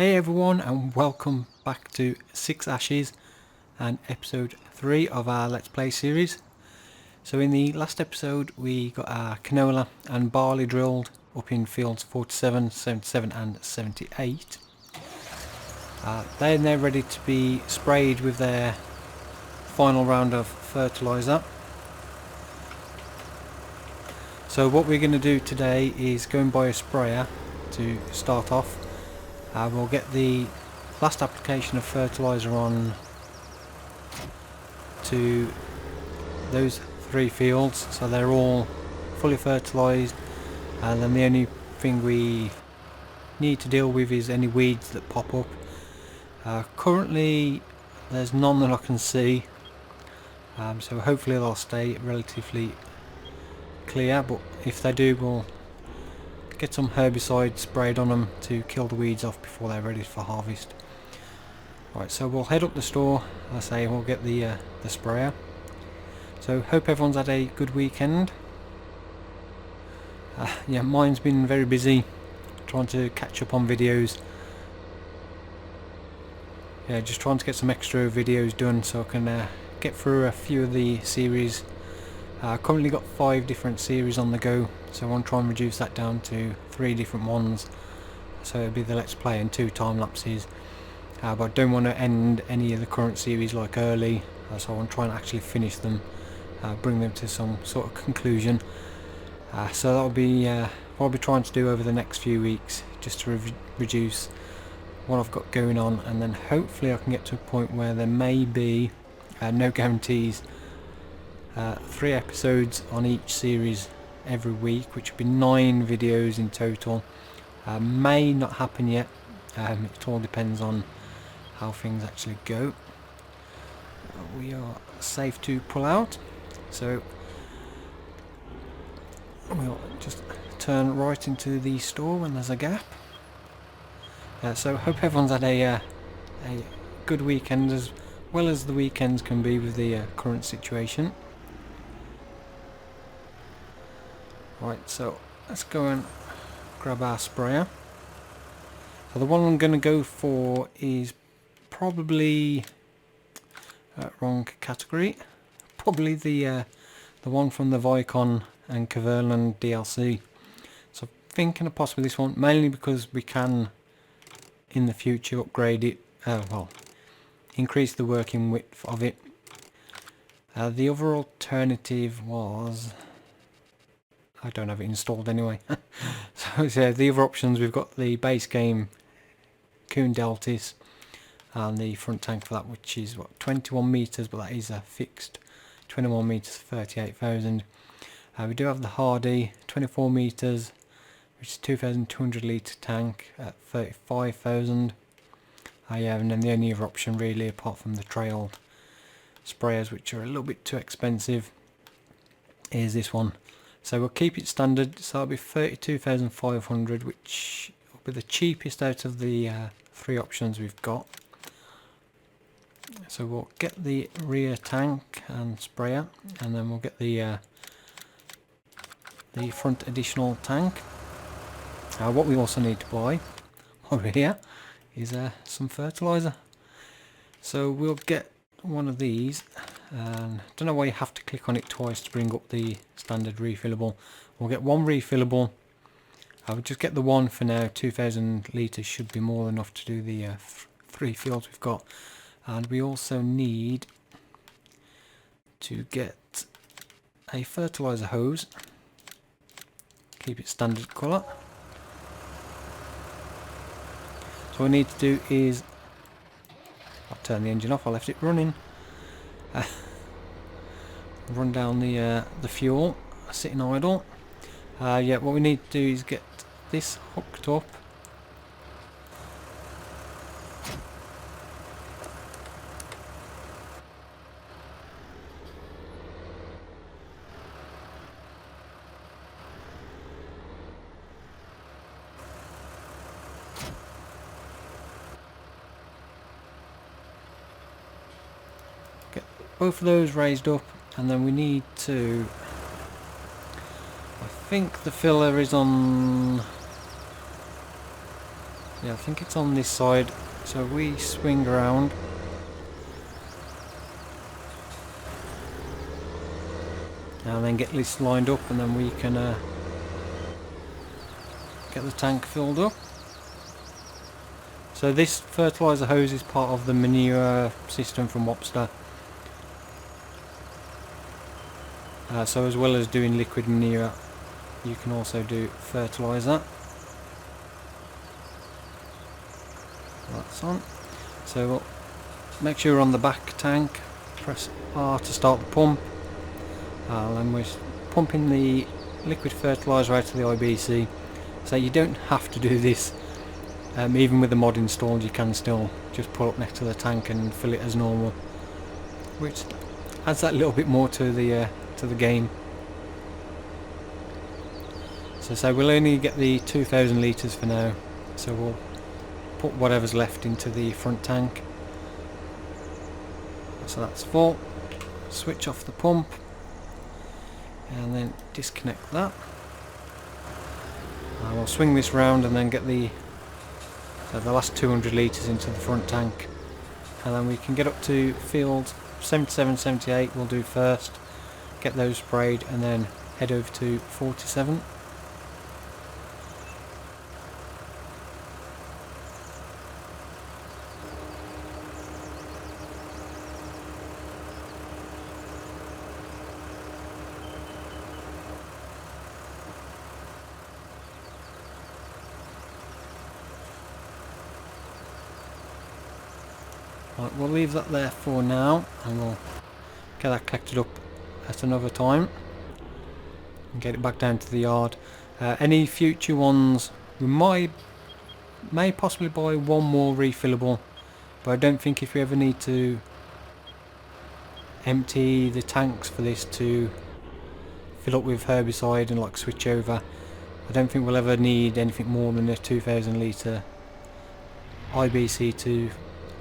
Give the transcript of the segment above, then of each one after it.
Hey everyone, and welcome back to 6 Ashes and episode 3 of our Let's Play series. So in the last episode we got our canola and barley drilled up in fields 47, 77 and 78. They're now ready to be sprayed with their final round of fertilizer. So what we're going to do today is go and buy a sprayer to start off. We'll get the last application of fertilizer on to those 3 fields, so they're all fully fertilised, and then the only thing we need to deal with is any weeds that pop up. Currently there's none that I can see, so hopefully they'll stay relatively clear, but if they do, we'll get some herbicide sprayed on them to kill the weeds off before they're ready for harvest. Right, so we'll head up the store. I say we'll get the sprayer. So hope everyone's had a good weekend. Yeah, mine's been very busy trying to catch up on videos. Yeah, just trying to get some extra videos done so I can get through a few of the series. Currently got 5 different series on the go, so I want to try and reduce that down to 3 different ones. So it'll be the Let's Play and 2 time lapses. But I don't want to end any of the current series like early, so I want to try and actually finish them, bring them to some sort of conclusion. So that'll be what I'll be trying to do over the next few weeks, just to reduce what I've got going on, and then hopefully I can get to a point where there may be no guarantees. 3 episodes on each series every week, which would be 9 videos in total. May not happen yet. It all depends on how things actually go. We are safe to pull out, so we'll just turn right into the store when there's a gap. So hope everyone's had a good weekend, as well as the weekends can be with the current situation. Right, so let's go and grab our sprayer. So the one I'm going to go for is probably wrong category. Probably the one from the Vicon and Caverland DLC. So I'm thinking of possibly this one, mainly because we can in the future upgrade it. Well, increase the working width of it. The other alternative was, I don't have it installed anyway. So the other options, we've got the base game Kuhn Deltis and the front tank for that, which is what, 21 meters, but that is a fixed 21 meters, 38,000. We do have the Hardy 24 meters, which is 2,200 litre tank at 35,000. Yeah, and then the only other option really, apart from the trailed sprayers, which are a little bit too expensive, is this one. So we'll keep it standard, so that'll be 32,500, which will be the cheapest out of the 3 options we've got. So we'll get the rear tank and sprayer, and then we'll get the front additional tank. What we also need to buy over here is some fertilizer. So we'll get one of these, and I don't know why you have to click on it twice to bring up the standard refillable. We'll get 1 refillable. I will just get the 1 for now. 2,000 litres should be more than enough to do the 3 fields we've got. And we also need to get a fertilizer hose. Keep it standard colour. So what we need to do is, I'll turn the engine off, I left it running. Run down the fuel, sitting idle. Yeah, what we need to do is get this hooked up. Get both of those raised up, and then we need to, I think the filler is on Yeah, I think it's on this side. So we swing around. And then get this lined up, and then we can get the tank filled up. So this fertilizer hose is part of the manure system from Wopster. So as well as doing liquid manure, you can also do fertilizer. That's on. So we'll make sure we're on the back tank, press R to start the pump, and we're pumping the liquid fertilizer out to the IBC. So you don't have to do this, even with the mod installed. You can still just pull up next to the tank and fill it as normal, which adds that little bit more to the game. So we'll only get the 2,000 litres for now, so we'll put whatever's left into the front tank. So that's full. Switch off the pump and then disconnect that. And we'll swing this round and then get the last 200 litres into the front tank, and then we can get up to field 77, 78 we'll do first, get those sprayed, and then head over to 47. Right, we'll leave that there for now, and we'll get that collected up at another time and get it back down to the yard. Any future ones, we may possibly buy one more refillable, but I don't think if we ever need to empty the tanks for this to fill up with herbicide and like switch over, I don't think we'll ever need anything more than a 2,000 litre IBC to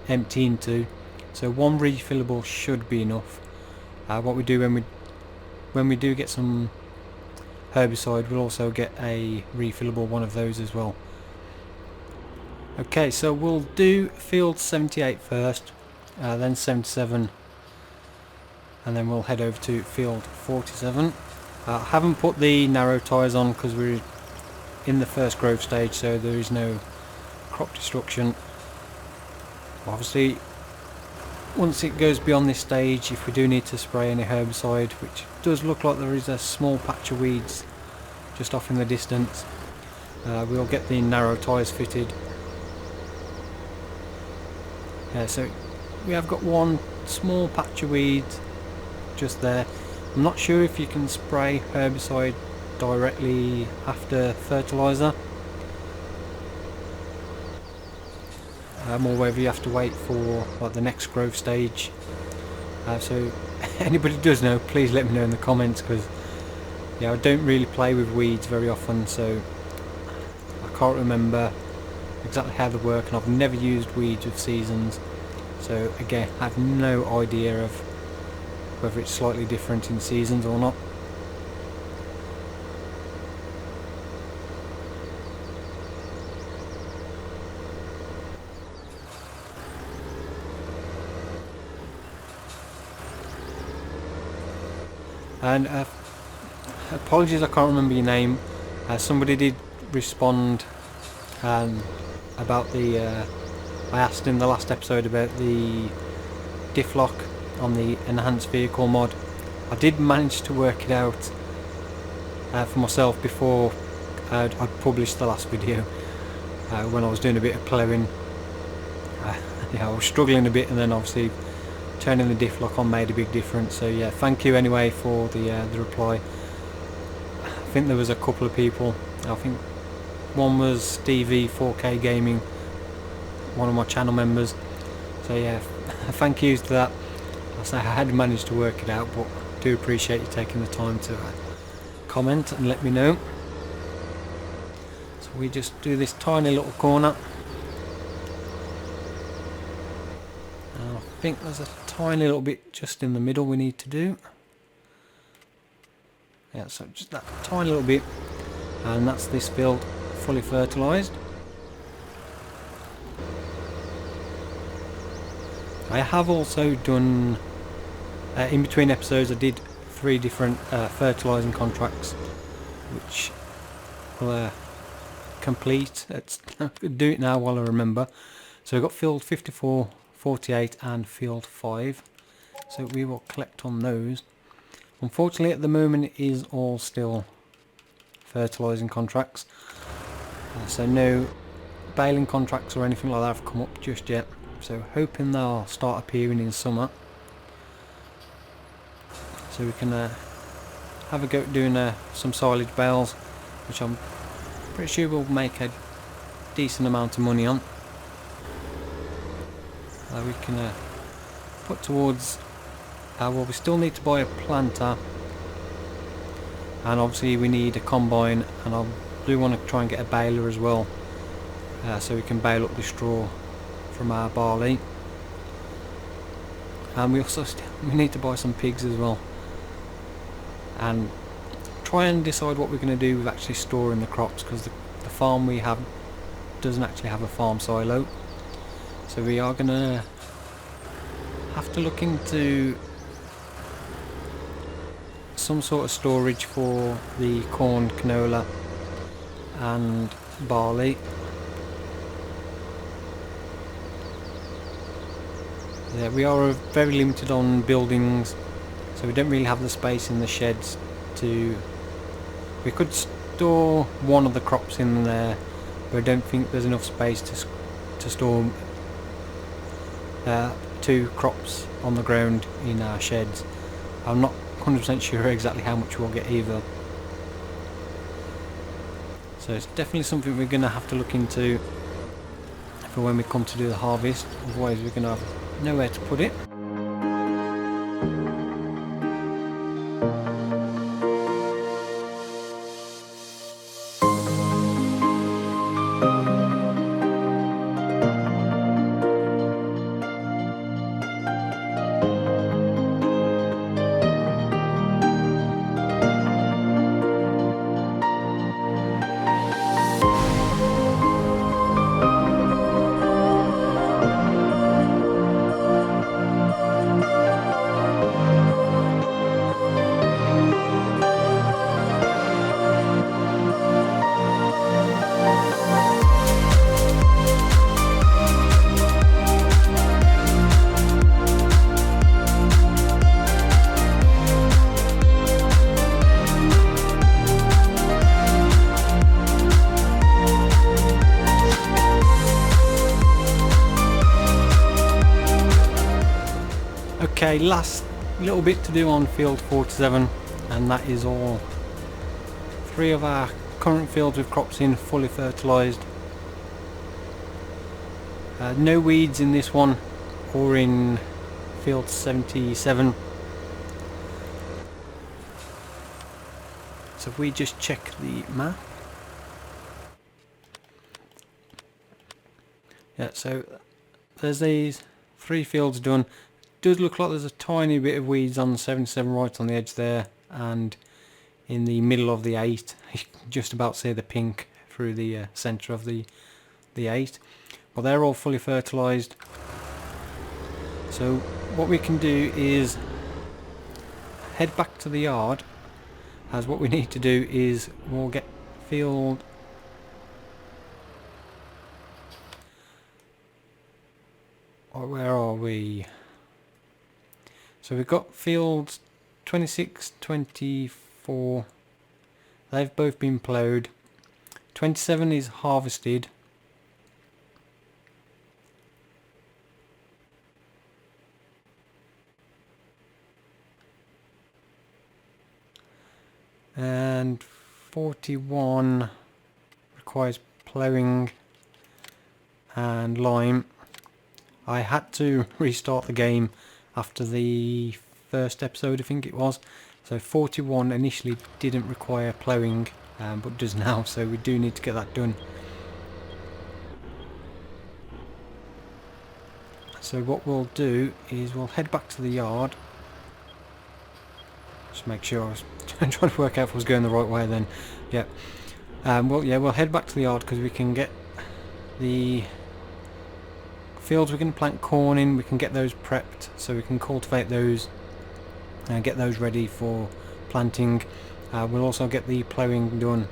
empty into, so one refillable should be enough. What we do when we do get some herbicide, we'll also get a refillable one of those as well. Okay, so we'll do field 78 first, then 77, and then we'll head over to field 47. I haven't put the narrow tyres on because we're in the first growth stage, so there is no crop destruction. Obviously, once it goes beyond this stage, if we do need to spray any herbicide, which does look like there is a small patch of weeds just off in the distance, we'll get the narrow tyres fitted. So we have got one small patch of weeds just there. I'm not sure if you can spray herbicide directly after fertilizer, or whether you have to wait for like the next growth stage. So anybody does know, please let me know in the comments, because yeah, I don't really play with weeds very often, so I can't remember exactly how they work, and I've never used weeds with seasons, so again I have no idea of whether it's slightly different in seasons or not. And apologies, I can't remember your name. Somebody did respond about the I asked in the last episode about the diff lock on the enhanced vehicle mod. I did manage to work it out for myself before I'd published the last video, when I was doing a bit of plowing. Yeah, I was struggling a bit, and then obviously turning the diff lock on made a big difference. So yeah, thank you anyway for the reply. I think there was a couple of people. I think one was Stevie 4K Gaming, one of my channel members. So yeah, thank you to that. I say I had managed to work it out, but I do appreciate you taking the time to comment and let me know. So we just do this tiny little corner. I think there's a tiny little bit just in the middle we need to do. Yeah, so just that tiny little bit, and that's this field fully fertilised. I have also done, in between episodes I did 3 different fertilising contracts, which will complete. Let's do it now while I remember. So we've got field 54, 48 and field 5. So we will collect on those. Unfortunately at the moment it is all still fertilising contracts. So no baling contracts or anything like that have come up just yet. So hoping they'll start appearing in summer. So we can have a go at doing some silage bales, which I'm pretty sure we'll make a decent amount of money on. We can put towards, well, we still need to buy a planter, and obviously we need a combine, and I do want to try and get a baler as well, so we can bale up the straw from our barley. And we also we need to buy some pigs as well, and try and decide what we're going to do with actually storing the crops, because the farm we have doesn't actually have a farm silo. So we are going to have to look into some sort of storage for the corn, canola and barley. Yeah, we are very limited on buildings, so we don't really have the space in the sheds to... We could store one of the crops in there, but I don't think there's enough space to store 2 crops on the ground in our sheds. I'm not 100% sure exactly how much we'll get either. So it's definitely something we're going to have to look into for when we come to do the harvest, otherwise we're going to have nowhere to put it. Okay, last little bit to do on field 47, and that is all 3 of our current fields with crops in fully fertilised. No weeds in this one or in field 77. So if we just check the map. Yeah, so there's these 3 fields done. Does look like there's a tiny bit of weeds on 77 right on the edge there, and in the middle of the 8 you can just about see the pink through the centre of the 8, but they're all fully fertilised. So what we can do is head back to the yard, as what we need to do is we'll get field where are we? So we've got fields 26, 24, they've both been ploughed. 27 is harvested. And 41 requires ploughing and lime. I had to restart the game after the first episode, I think it was. So 41 initially didn't require ploughing, but does now, so we do need to get that done. So what we'll do is we'll head back to the yard. Just make sure I was trying to work out if I was going the right way then. Yeah. We'll head back to the yard because we can get the fields we're going to plant corn in, we can get those prepped so we can cultivate those and get those ready for planting. We'll also get the ploughing done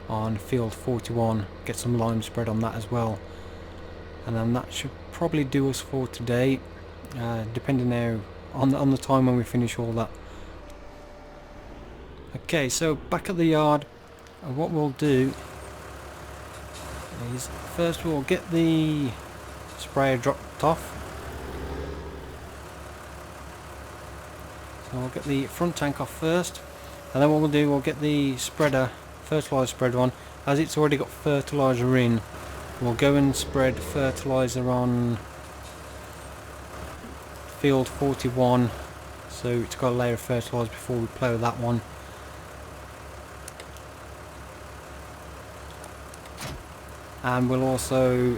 on field 41, get some lime spread on that as well, and then that should probably do us for today, depending now on the time when we finish all that. Okay, so back at the yard, what we'll do is first we'll get the sprayer dropped off. So we'll get the front tank off first, and then what we'll do, we'll get the spreader, fertilizer spreader on. As it's already got fertilizer in, we'll go and spread fertilizer on field 41, so it's got a layer of fertilizer before we plough that one. And we'll also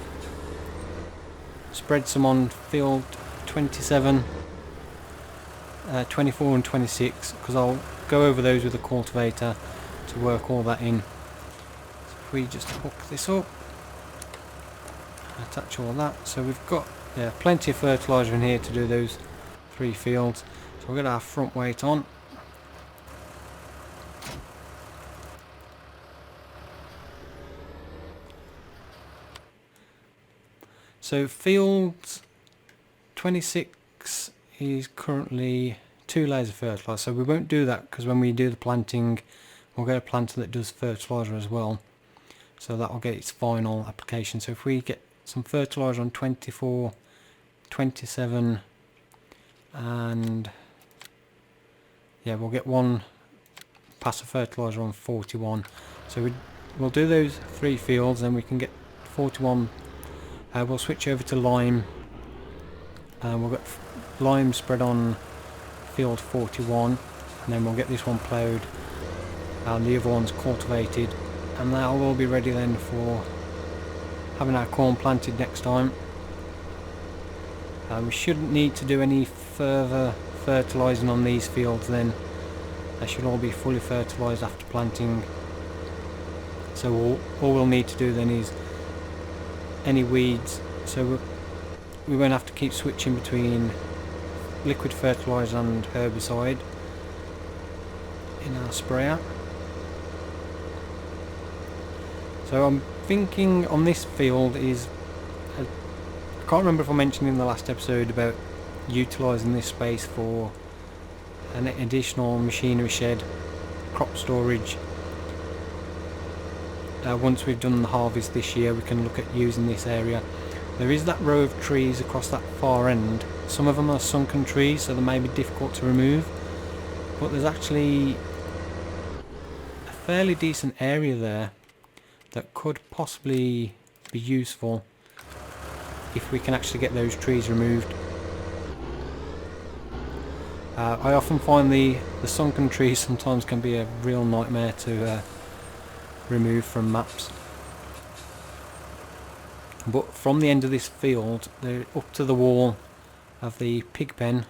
spread some on field 27, 24 and 26, because I'll go over those with the cultivator to work all that in. So if we just hook this up, attach all that, so we've got plenty of fertilizer in here to do those 3 fields. So we'll get our front weight on. So field 26 is currently 2 layers of fertilizer, so we won't do that because when we do the planting we'll get a planter that does fertilizer as well, so that will get its final application. So if we get some fertilizer on 24, 27 and we'll get 1 pass of fertilizer on 41, so we'll do those 3 fields, then we can get 41. We'll switch over to lime, and we'll get lime spread on field 41, and then we'll get this one ploughed and the other one's cultivated, and that'll all be ready then for having our corn planted next time. We shouldn't need to do any further fertilising on these fields then. They should all be fully fertilised after planting, so all we'll need to do then is any weeds, so we won't have to keep switching between liquid fertiliser and herbicide in our sprayer. So I'm thinking on this field is, I can't remember if I mentioned in the last episode about utilising this space for an additional machinery shed, crop storage. Once we've done the harvest this year, we can look at using this area. There is that row of trees across that far end. Some of them are sunken trees, so they may be difficult to remove, but there's actually a fairly decent area there that could possibly be useful if we can actually get those trees removed. I often find the sunken trees sometimes can be a real nightmare to remove from maps. But from the end of this field up to the wall of the pig pen,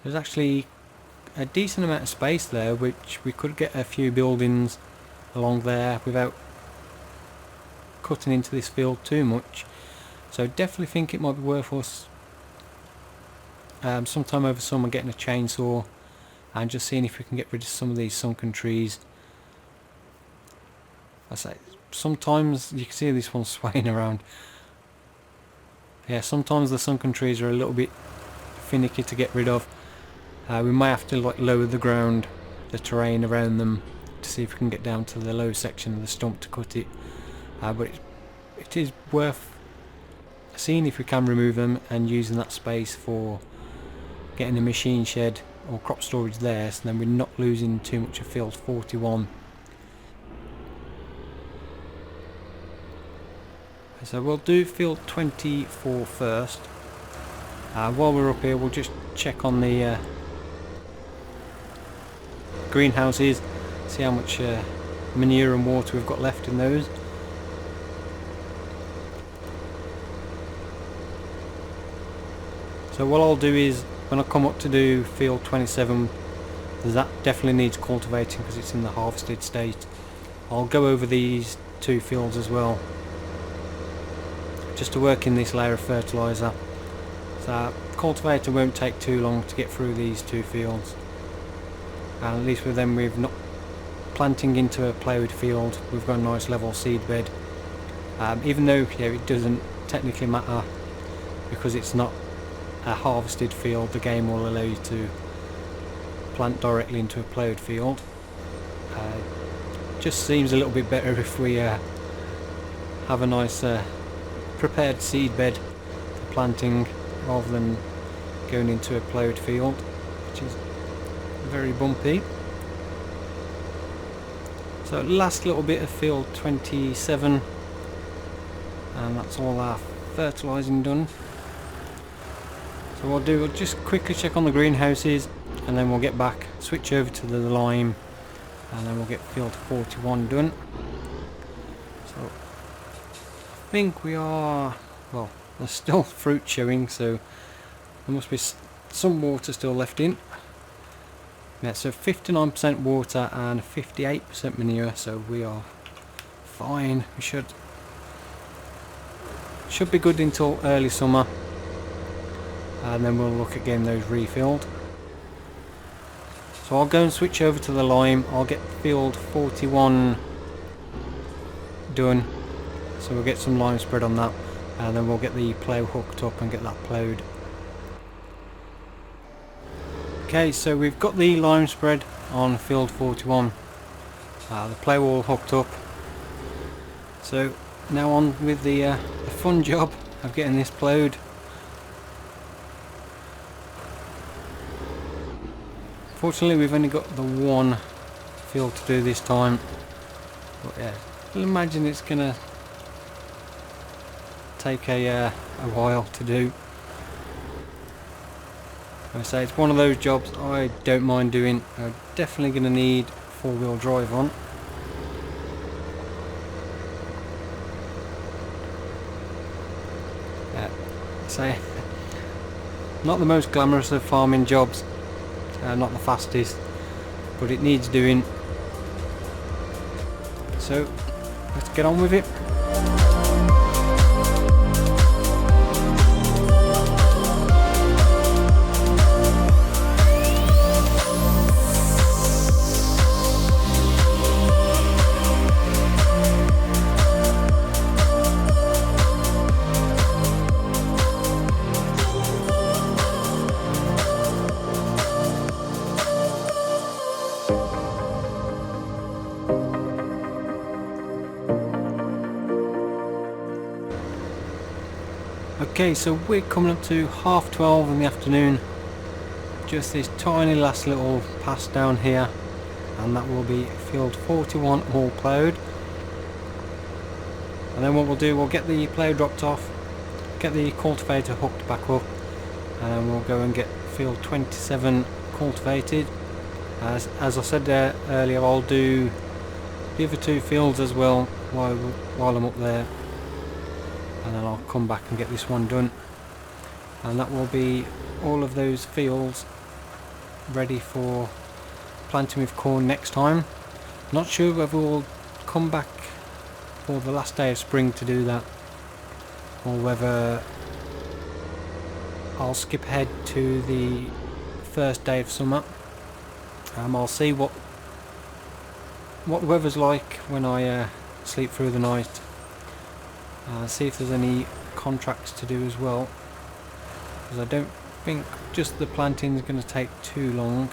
there's actually a decent amount of space there, which we could get a few buildings along there without cutting into this field too much. So definitely think it might be worth us sometime over summer getting a chainsaw and just seeing if we can get rid of some of these sunken trees. I say sometimes you can see this one swaying around. Yeah, sometimes the sunken trees are a little bit finicky to get rid of. We might have to lower the ground, the terrain around them, to see if we can get down to the low section of the stump to cut it. But it is worth seeing if we can remove them and using that space for getting a machine shed or crop storage there, so then we're not losing too much of field 41. So we'll do field 24 first. While we're up here, we'll just check on the greenhouses, see how much manure and water we've got left in those. So what I'll do is, when I come up to do field 27, that definitely needs cultivating because it's in the harvested state. I'll go over these 2 fields as well. just to work in this layer of fertilizer. So cultivator won't take too long to get through these 2 fields, and at least with them we've not planting into a ploughed field, we've got a nice level seed bed. Even though it doesn't technically matter because it's not a harvested field, the game will allow you to plant directly into a ploughed field. Just seems a little bit better if we have a nice prepared seed bed for planting rather than going into a ploughed field, which is very bumpy. So last little bit of field 27, and that's all our fertilising done. So what we'll just quickly check on the greenhouses, and then we'll get back, switch over to the lime, and then we'll get field 41 done. So I think we are, well, there's still fruit showing, so there must be some water still left in. Yeah, so 59% water and 58% manure, so we are fine. We should be good until early summer, and then we'll look at getting those refilled. So I'll go and switch over to the lime. I'll get field 41 done, so we'll get some lime spread on that, and then we'll get the plough hooked up and get that ploughed. Okay, so we've got the lime spread on field 41, the plough all hooked up. So now on with the fun job of getting this ploughed. Fortunately we've only got the one field to do this time, but yeah, I'll imagine it's gonna take a while to do. I say it's one of those jobs I don't mind doing. I'm definitely going to need 4-wheel drive on. Say not the most glamorous of farming jobs, not the fastest, but it needs doing. So let's get on with it. Okay, so we're coming up to 12:30 in the afternoon. Just this tiny last little pass down here, and that will be field 41 all ploughed. And then what we'll do, we'll get the plough dropped off, get the cultivator hooked back up, and we'll go and get field 27 cultivated. As I said earlier, I'll do the other 2 fields as well while I'm up there, and then I'll come back and get this one done, and that will be all of those fields ready for planting with corn next time. Not sure whether we'll come back for the last day of spring to do that, or whether I'll skip ahead to the first day of summer. I'll see what the weather's like when I sleep through the night. See if there's any contracts to do as well, because I don't think just the planting is going to take too long.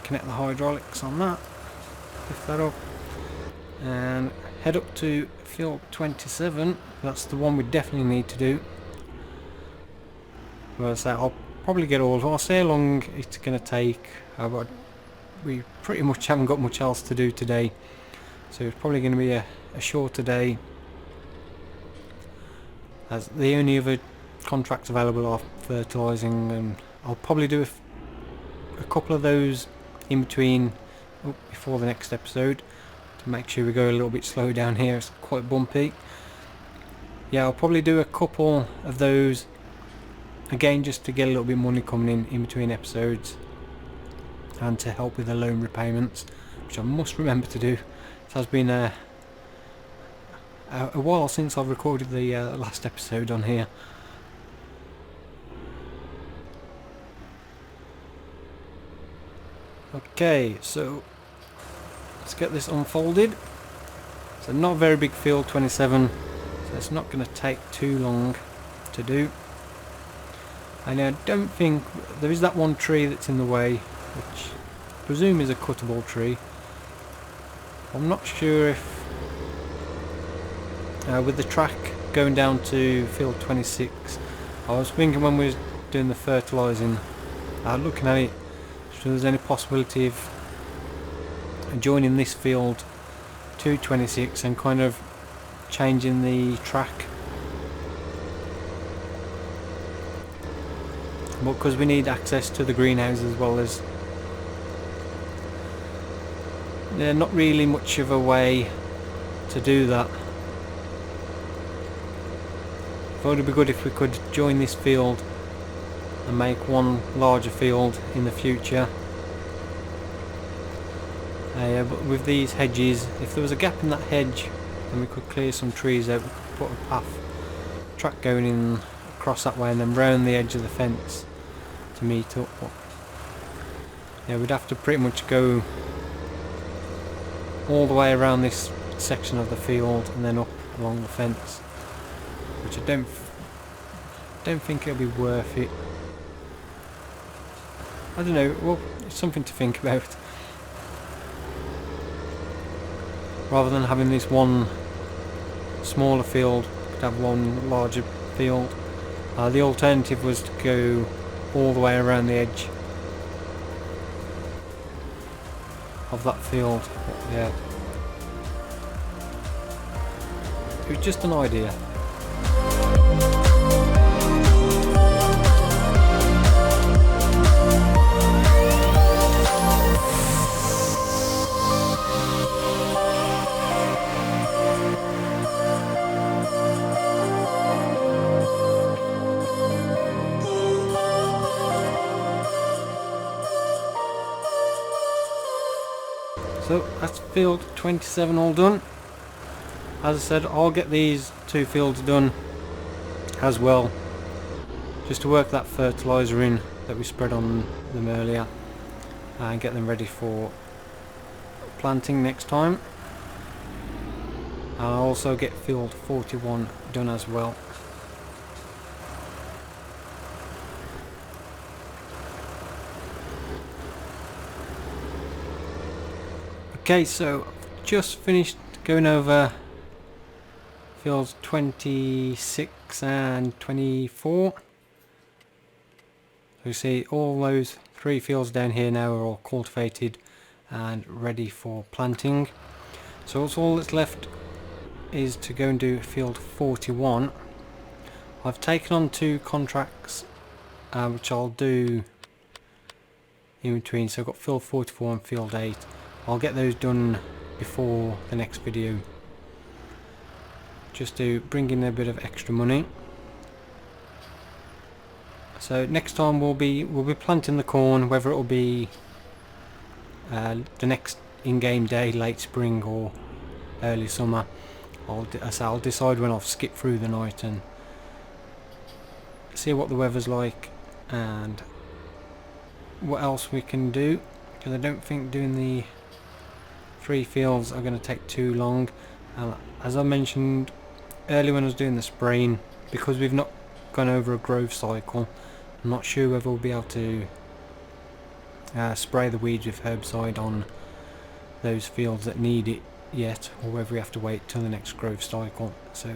Connect the hydraulics on that, lift that up, and head up to field 27. That's the one we definitely need to do. Well, so I'll probably get all of it. I'll see how long it's going to take, but we pretty much haven't got much else to do today, so it's probably going to be a shorter day, as the only other contracts available are fertilizing, and I'll probably do a couple of those in between before the next episode to make sure we go a little bit slow down here. It's quite bumpy. Yeah, I'll probably do a couple of those again just to get a little bit of money coming in between episodes and to help with the loan repayments, which I must remember to do. It has been a while since I've recorded the last episode on here. Okay, so let's get this unfolded. So not a very big field, 27, so it's not going to take too long to do. And I don't think there is that one tree that's in the way, which I presume is a cuttable tree. I'm not sure if with the track going down to field 26, I was thinking when we were doing the fertilizing, looking at it, if there's any possibility of joining this field to 26 and kind of changing the track. But because we need access to the greenhouse as well as not really much of a way to do that. Thought it'd be good if we could join this field and make one larger field in the future. But with these hedges, if there was a gap in that hedge and we could clear some trees out, we could put a path, track going in across that way and then round the edge of the fence to meet up. But yeah, we'd have to pretty much go all the way around this section of the field and then up along the fence, which I don't think it'll be worth it. I don't know, well, it's something to think about. Rather than having this one smaller field, we could have one larger field. The alternative was to go all the way around the edge of that field. But yeah, it was just an idea. So that's field 27 all done. As I said, I'll get these two fields done as well, just to work that fertilizer in that we spread on them earlier and get them ready for planting next time. And I'll also get field 41 done as well. Okay, so just finished going over fields 26 and 24. So you see all those three fields down here now are all cultivated and ready for planting. So all that's left is to go and do field 41. I've taken on 2 contracts which I'll do in between, so I've got field 44 and field 8. I'll get those done before the next video, just to bring in a bit of extra money. So next time we'll be planting the corn, whether it will be the next in-game day, late spring or early summer. I'll decide when I'll skip through the night and see what the weather's like and what else we can do, because I don't think doing the 3 fields are going to take too long. As I mentioned earlier when I was doing the spraying, because we've not gone over a growth cycle, I'm not sure whether we'll be able to spray the weeds with herbicide on those fields that need it yet, or whether we have to wait till the next growth cycle. So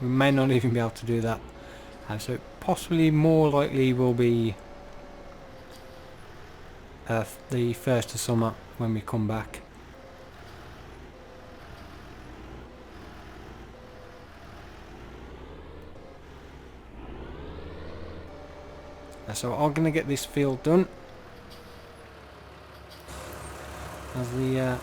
we may not even be able to do that. So possibly more likely will be the first of summer when we come back. So I'm going to get this field done as the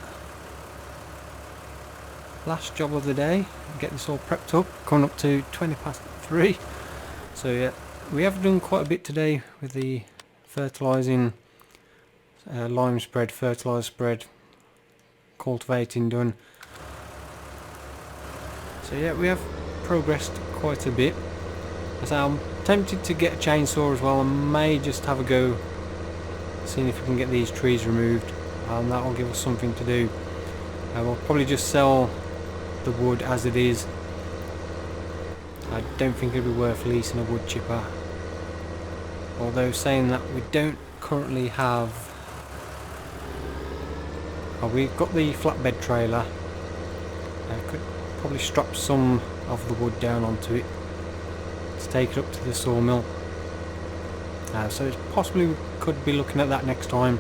last job of the day. Get this all prepped up, coming up to 3:20. So yeah, we have done quite a bit today with the fertilizing, lime spread, fertilizer spread, cultivating done. So yeah, we have progressed quite a bit. So I'm tempted to get a chainsaw as well, and may just have a go seeing if we can get these trees removed, and that will give us something to do. We'll probably just sell the wood as it is. I don't think it'd be worth leasing a wood chipper, although saying that we don't currently have, we've got the flatbed trailer. I could probably strap some of the wood down onto it to take it up to the sawmill, so it's possibly we could be looking at that next time,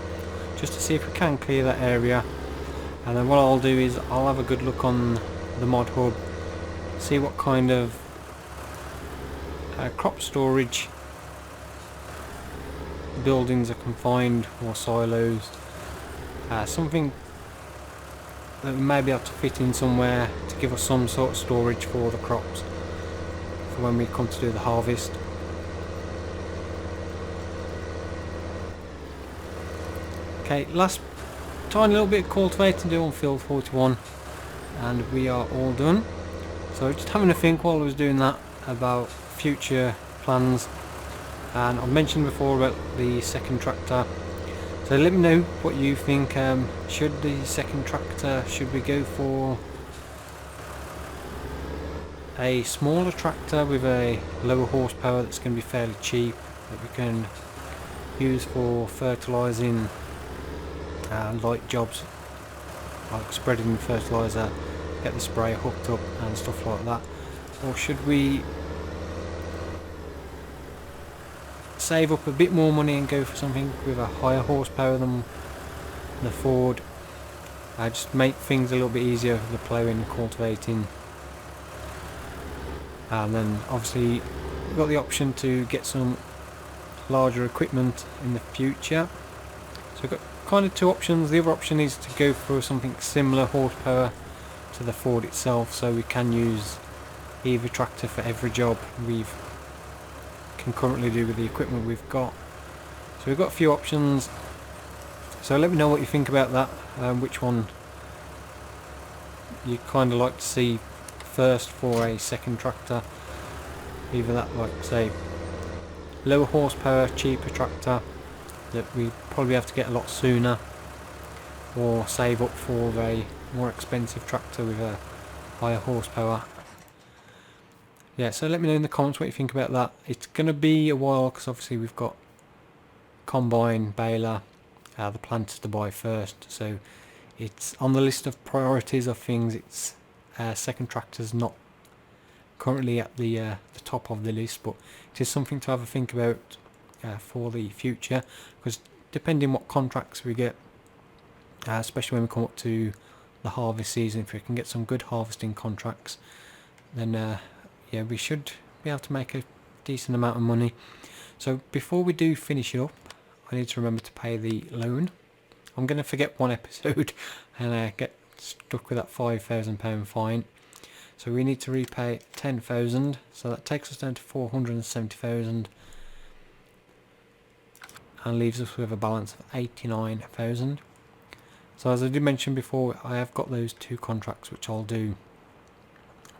just to see if we can clear that area. And then what I'll do is I'll have a good look on the mod hub, see what kind of crop storage buildings are confined or silos, something that we may be able to fit in somewhere to give us some sort of storage for the crops for when we come to do the harvest. Okay, last tiny little bit of cultivating to do on field 41 and we are all done. So just having a think while I was doing that about future plans, and I've mentioned before about the second tractor. So let me know what you think. Should the second tractor, should we go for a smaller tractor with a lower horsepower that's going to be fairly cheap, that we can use for fertilizing light jobs like spreading fertilizer, get the sprayer hooked up and stuff like that? Or should we save up a bit more money and go for something with a higher horsepower than the Ford? Just make things a little bit easier with the plowing and cultivating. And then obviously we've got the option to get some larger equipment in the future. So we've got kind of two options. The other option is to go for something similar horsepower to the Ford itself, so we can use either tractor for every job we can currently do with the equipment we've got. So we've got a few options, so let me know what you think about that, which one you kind of like to see first for a second tractor. Either that, like say, lower horsepower, cheaper tractor that we probably have to get a lot sooner, or save up for a more expensive tractor with a higher horsepower. Yeah, so let me know in the comments what you think about that. It's going to be a while because obviously we've got combine, baler, the planters to buy first, so it's on the list of priorities of things. It's second tractor's not currently at the top of the list, but it is something to have a think about for the future, because depending what contracts we get, especially when we come up to the harvest season, if we can get some good harvesting contracts, then yeah, we should be able to make a decent amount of money. So before we do finish it up, I need to remember to pay the loan. I'm going to forget one episode and get stuck with that £5,000 fine. So we need to repay 10,000, so that takes us down to 470,000 and leaves us with a balance of 89,000. So as I did mention before, I have got those two contracts which I'll do.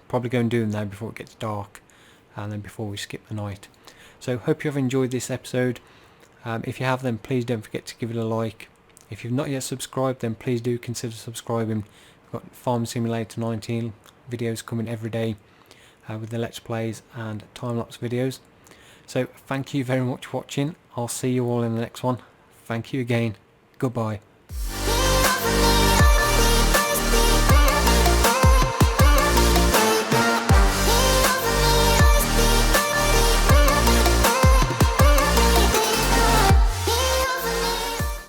Probably go and do them now before it gets dark, and then before we skip the night. So hope you have enjoyed this episode. If you have, then please don't forget to give it a like. If you've not yet subscribed, then please do consider subscribing. We've got Farm Simulator 19 videos coming every day with the Let's Plays and time-lapse videos. So thank you very much for watching. I'll see you all in the next one. Thank you again. Goodbye.